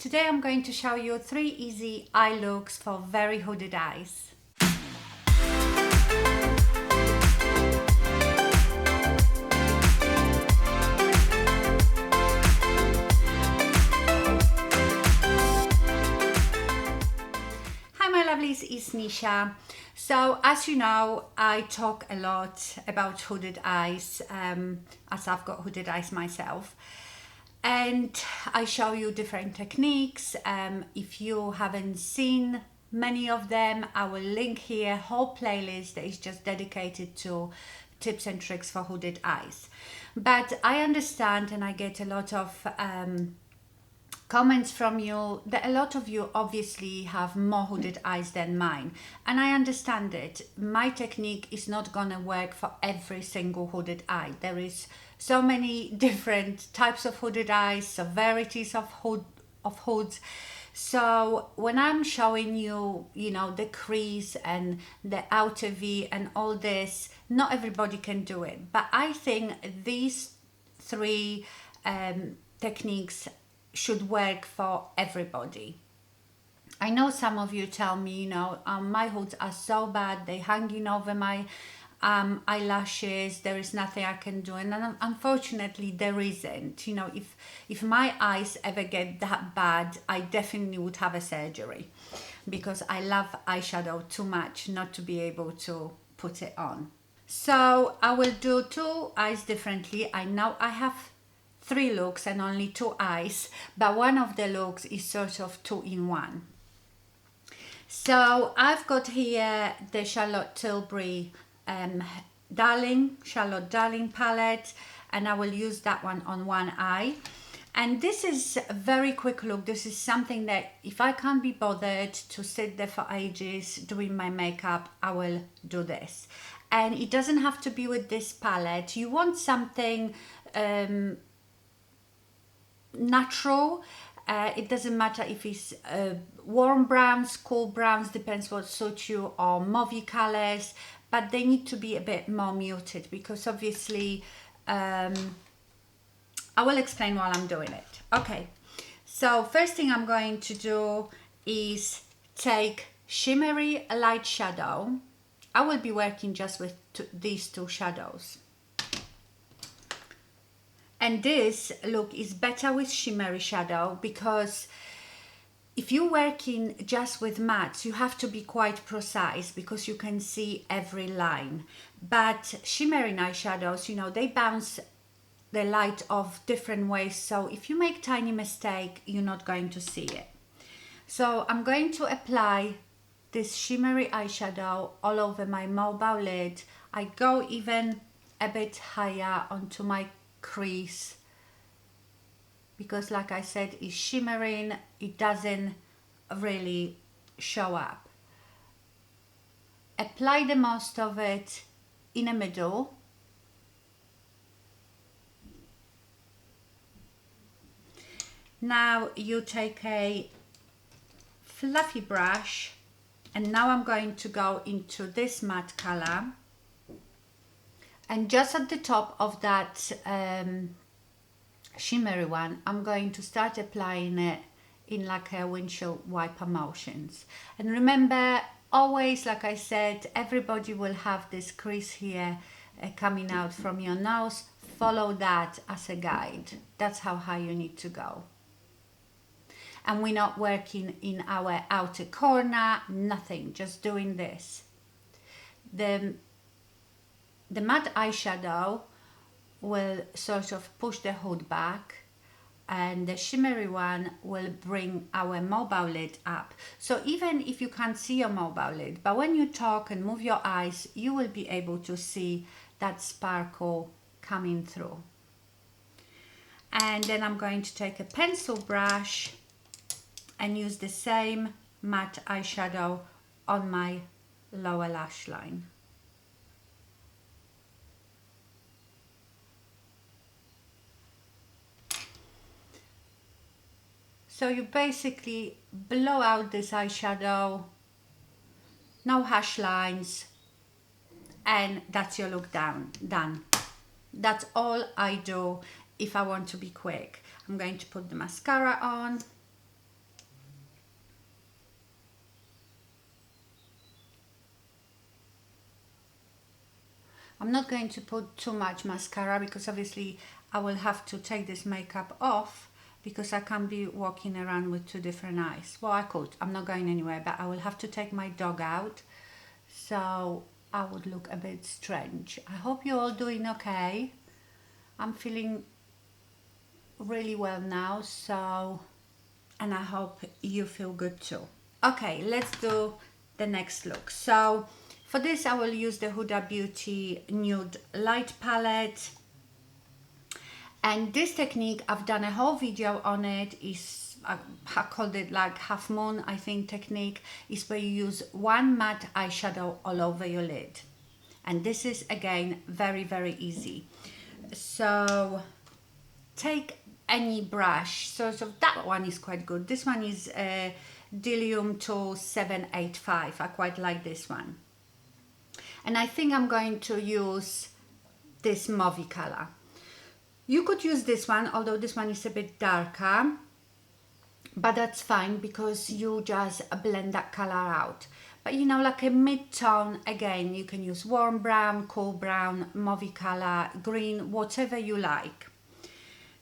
Today I'm going to show you 3 easy eye looks for very hooded eyes. Hi my lovelies, it's Nisha. So as you know, I talk a lot about hooded eyes as I've got hooded eyes myself. And I show you different techniques. If you haven't seen many of them, I will link here a whole playlist that is just dedicated to tips and tricks for hooded eyes. But I understand and I get a lot of comments from you that a lot of you obviously have more hooded eyes than mine, and I understand it. My technique is not gonna work for every single hooded eye. There is so many different types of hooded eyes, severities of hoods. So when I'm showing you, the crease and the outer V and all this, not everybody can do it. But I think these 3 techniques should work for everybody. I know some of you tell me, my hoods are so bad, they're hanging over my eyelashes, there is nothing I can do. And unfortunately there isn't. If my eyes ever get that bad, I definitely would have a surgery, because I love eyeshadow too much not to be able to put it on. So I will do 2 eyes differently. I know I have 3 looks and only 2 eyes, but one of the looks is sort of 2 in 1. So I've got here the Charlotte Tilbury Charlotte Darling palette, and I will use that one on one eye. And this is a very quick look. This is something that if I can't be bothered to sit there for ages doing my makeup, I will do this. And it doesn't have to be with this palette. You want something natural. It doesn't matter if it's warm browns, cool browns, depends what suits you, or mauvey colors, but they need to be a bit more muted, because obviously I will explain while I'm doing it. Okay, so first thing I'm going to do is take shimmery light shadow. I will be working just with these 2 shadows. And this look is better with shimmery shadow, because if you're working just with mattes, you have to be quite precise because you can see every line. But shimmering eyeshadows, they bounce the light off different ways. So if you make tiny mistake, you're not going to see it. So I'm going to apply this shimmery eyeshadow all over my mobile lid. I go even a bit higher onto my crease, because like I said, it's shimmering, it doesn't really show up. Apply the most of it in the middle. Now you take a fluffy brush, and now I'm going to go into this matte color, and just at the top of that shimmery one, I'm going to start applying it in like a windshield wiper motions. And remember, always, like I said, everybody will have this crease here coming out from your nose. Follow that as a guide. That's how high you need to go. And we're not working in our outer corner, nothing, just doing this. The matte eyeshadow will sort of push the hood back, and the shimmery one will bring our mobile lid up. So even if you can't see your mobile lid, but when you talk and move your eyes, you will be able to see that sparkle coming through. And then I'm going to take a pencil brush and use the same matte eyeshadow on my lower lash line. So you basically blow out this eyeshadow, no harsh lines, and that's your look done. That's all I do if I want to be quick. I'm going to put the mascara on. I'm not going to put too much mascara because obviously I will have to take this makeup off because I can't be walking around with two different eyes. Well, I could. I'm not going anywhere, but I will have to take my dog out. So I would look a bit strange. I hope you're all doing okay. I'm feeling really well now, and I hope you feel good too. Okay, let's do the next look. So for this I will use the Huda Beauty Nude Light Palette. And this technique, I've done a whole video on it. I called it like half moon, I think, technique. Is where you use one matte eyeshadow all over your lid. And this is, again, very, very easy. So take any brush. So that one is quite good. This one is Delium 785. I quite like this one. And I think I'm going to use this mauvey color. You could use this one, although this one is a bit darker, but that's fine because you just blend that color out. But you know, like a mid-tone, again, you can use warm brown, cool brown, mauvey color, green, whatever you like.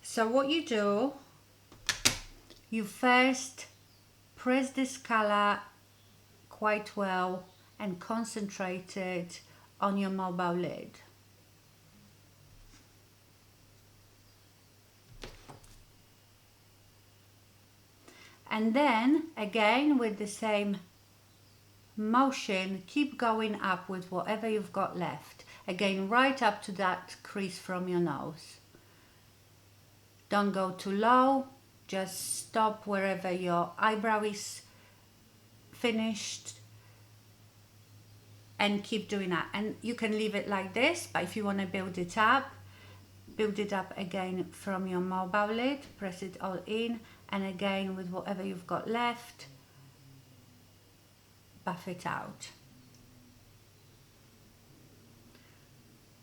So what you do, you first press this color quite well and concentrate it on your mobile lid. And then again with the same motion, keep going up with whatever you've got left. Again, right up to that crease from your nose. Don't go too low, just stop wherever your eyebrow is finished and keep doing that. And you can leave it like this, but if you want to build it up again from your mobile lid, press it all in, and again with whatever you've got left, buff it out.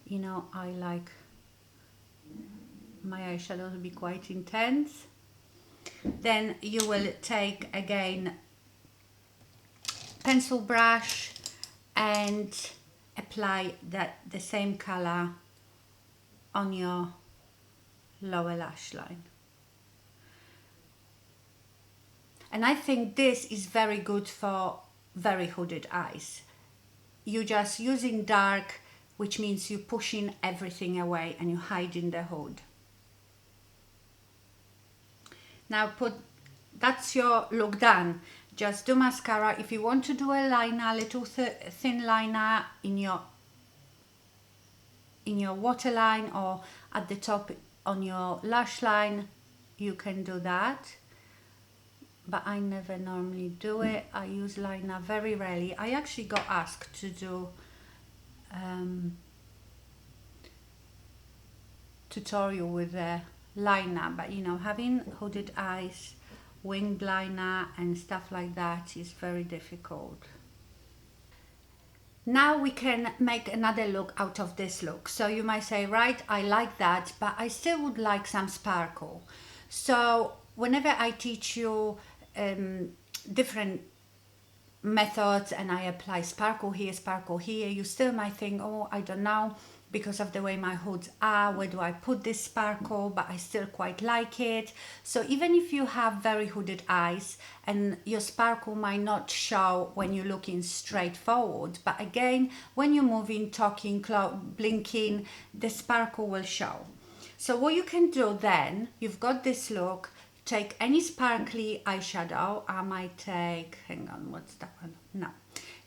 You know, I like my eyeshadow to be quite intense. Then you will take again pencil brush and apply the same color on your lower lash line. And I think this is very good for very hooded eyes. You're just using dark, which means you're pushing everything away and you're hiding the hood. Now that's your look done. Just do mascara. If you want to do a liner, a little thin liner in your waterline or at the top on your lash line, you can do that. But I never normally do it. I use liner very rarely. I actually got asked to do tutorial with a liner, but you know, having hooded eyes, winged liner and stuff like that is very difficult. Now we can make another look out of this look. So you might say, right, I like that, but I still would like some sparkle. So whenever I teach you different methods and I apply sparkle here, you still might think, oh, I don't know, because of the way my hoods are, where do I put this sparkle, but I still quite like it. So even if you have very hooded eyes and your sparkle might not show when you're looking straight forward, but again, when you're moving, talking, blinking, the sparkle will show. So what you can do then, you've got this look, take any sparkly eyeshadow. I might take, hang on, what's that one? No.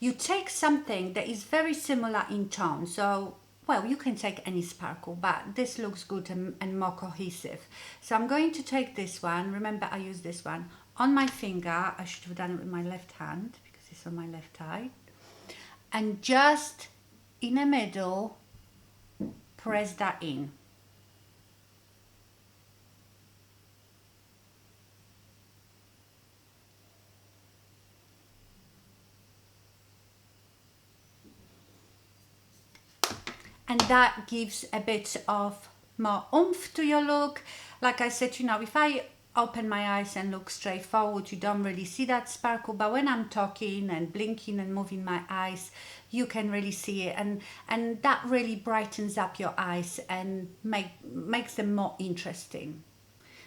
You take something that is very similar in tone. So, well, you can take any sparkle, but this looks good and more cohesive. So I'm going to take this one. Remember, I use this one on my finger. I should have done it with my left hand because it's on my left eye. And just in the middle, press that in. And that gives a bit of more oomph to your look. Like I said, you know, if I open my eyes and look straight forward, you don't really see that sparkle, but when I'm talking and blinking and moving my eyes, you can really see it, and that really brightens up your eyes and makes them more interesting.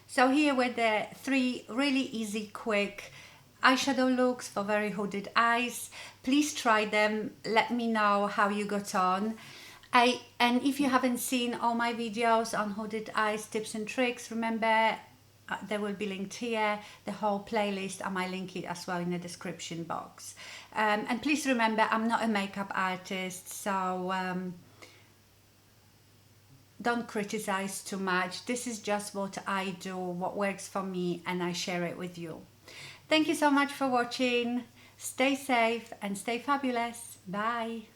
So here were the 3 really easy, quick eyeshadow looks for very hooded eyes. Please try them, let me know how you got on. And if you haven't seen all my videos on hooded eyes tips and tricks, remember they will be linked here. The whole playlist, I might link it as well in the description box. And please remember, I'm not a makeup artist, so don't criticize too much. This is just what I do, what works for me, and I share it with you. Thank you so much for watching. Stay safe and stay fabulous. Bye.